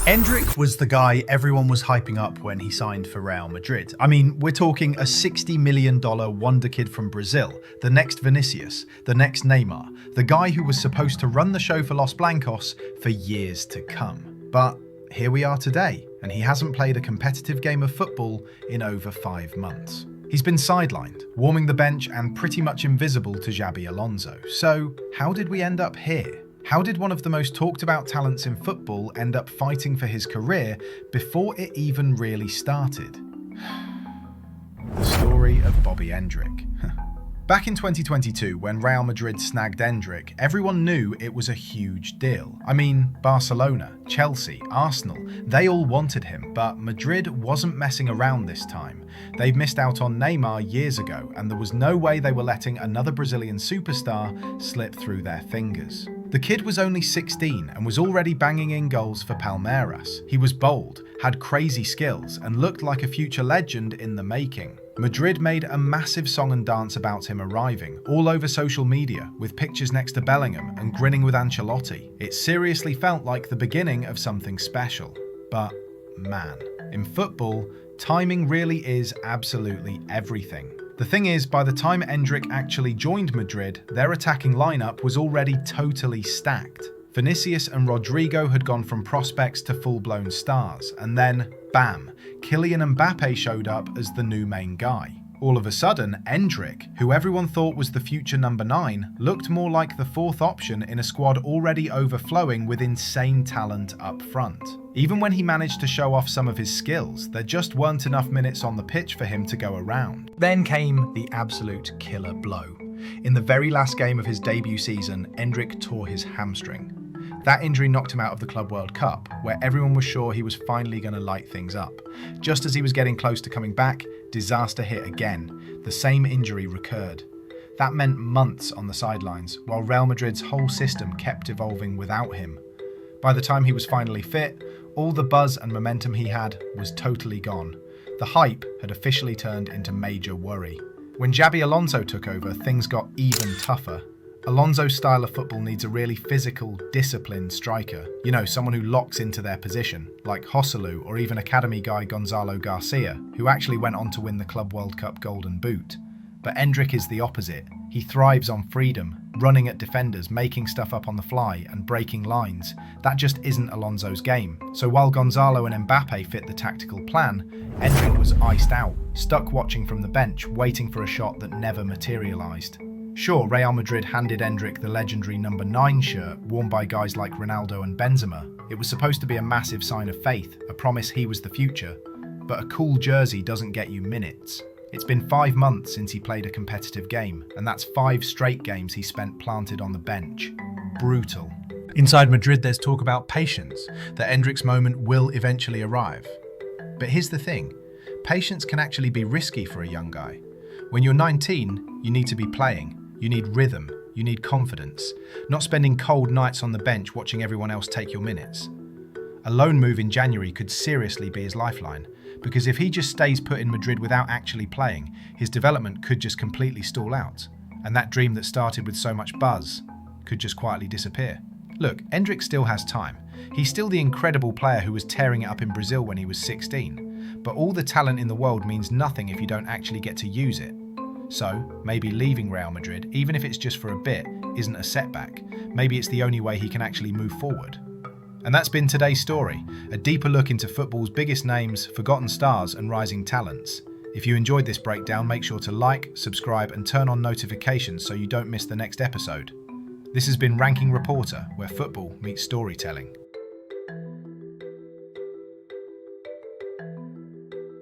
Endrick was the guy everyone was hyping up when he signed for Real Madrid. I mean, we're talking a $60 million Wonderkid from Brazil, the next Vinícius, the next Neymar, the guy who was supposed to run the show for Los Blancos for years to come. But here we are today, and he hasn't played a competitive game of football in over 5 months. He's been sidelined, warming the bench and pretty much invisible to Xabi Alonso. So, how did we end up here? How did one of the most talked about talents in football end up fighting for his career before it even really started? The story of Bobby Endrick. Back in 2022, when Real Madrid snagged Endrick, everyone knew it was a huge deal. I mean, Barcelona, Chelsea, Arsenal, they all wanted him, but Madrid wasn't messing around this time. They'd missed out on Neymar years ago, and there was no way they were letting another Brazilian superstar slip through their fingers. The kid was only 16 and was already banging in goals for Palmeiras. He was bold, had crazy skills, and looked like a future legend in the making. Madrid made a massive song and dance about him arriving, all over social media, with pictures next to Bellingham and grinning with Ancelotti. It seriously felt like the beginning of something special. But man, in football, timing really is absolutely everything. The thing is, by the time Endrick actually joined Madrid, their attacking lineup was already totally stacked. Vinícius and Rodrigo had gone from prospects to full-blown stars, and then, bam, Kylian and Mbappé showed up as the new main guy. All of a sudden, Endrick, who everyone thought was the future number 9, looked more like the fourth option in a squad already overflowing with insane talent up front. Even when he managed to show off some of his skills, there just weren't enough minutes on the pitch for him to go around. Then came the absolute killer blow. In the very last game of his debut season, Endrick tore his hamstring. That injury knocked him out of the Club World Cup, where everyone was sure he was finally going to light things up. Just as he was getting close to coming back, disaster hit again. The same injury recurred. That meant months on the sidelines, while Real Madrid's whole system kept evolving without him. By the time he was finally fit, all the buzz and momentum he had was totally gone. The hype had officially turned into major worry. When Xabi Alonso took over, things got even tougher. Alonso's style of football needs a really physical, disciplined striker. You know, someone who locks into their position, like Joselu or even academy guy Gonzalo Garcia, who actually went on to win the Club World Cup Golden Boot. But Endrick is the opposite. He thrives on freedom, running at defenders, making stuff up on the fly, and breaking lines. That just isn't Alonso's game. So while Gonzalo and Mbappé fit the tactical plan, Endrick was iced out, stuck watching from the bench, waiting for a shot that never materialised. Sure, Real Madrid handed Endrick the legendary number 9 shirt worn by guys like Ronaldo and Benzema. It was supposed to be a massive sign of faith, a promise he was the future. But a cool jersey doesn't get you minutes. It's been 5 months since he played a competitive game, and that's 5 straight games he spent planted on the bench. Brutal. Inside Madrid, there's talk about patience, that Endrick's moment will eventually arrive. But here's the thing, patience can actually be risky for a young guy. When you're 19, you need to be playing. You need rhythm, you need confidence, not spending cold nights on the bench watching everyone else take your minutes. A loan move in January could seriously be his lifeline, because if he just stays put in Madrid without actually playing, his development could just completely stall out, and that dream that started with so much buzz could just quietly disappear. Look, Endrick still has time. He's still the incredible player who was tearing it up in Brazil when he was 16, but all the talent in the world means nothing if you don't actually get to use it. So, maybe leaving Real Madrid, even if it's just for a bit, isn't a setback. Maybe it's the only way he can actually move forward. And that's been today's story, a deeper look into football's biggest names, forgotten stars and rising talents. If you enjoyed this breakdown, make sure to like, subscribe and turn on notifications so you don't miss the next episode. This has been Ranking Reporter, where football meets storytelling.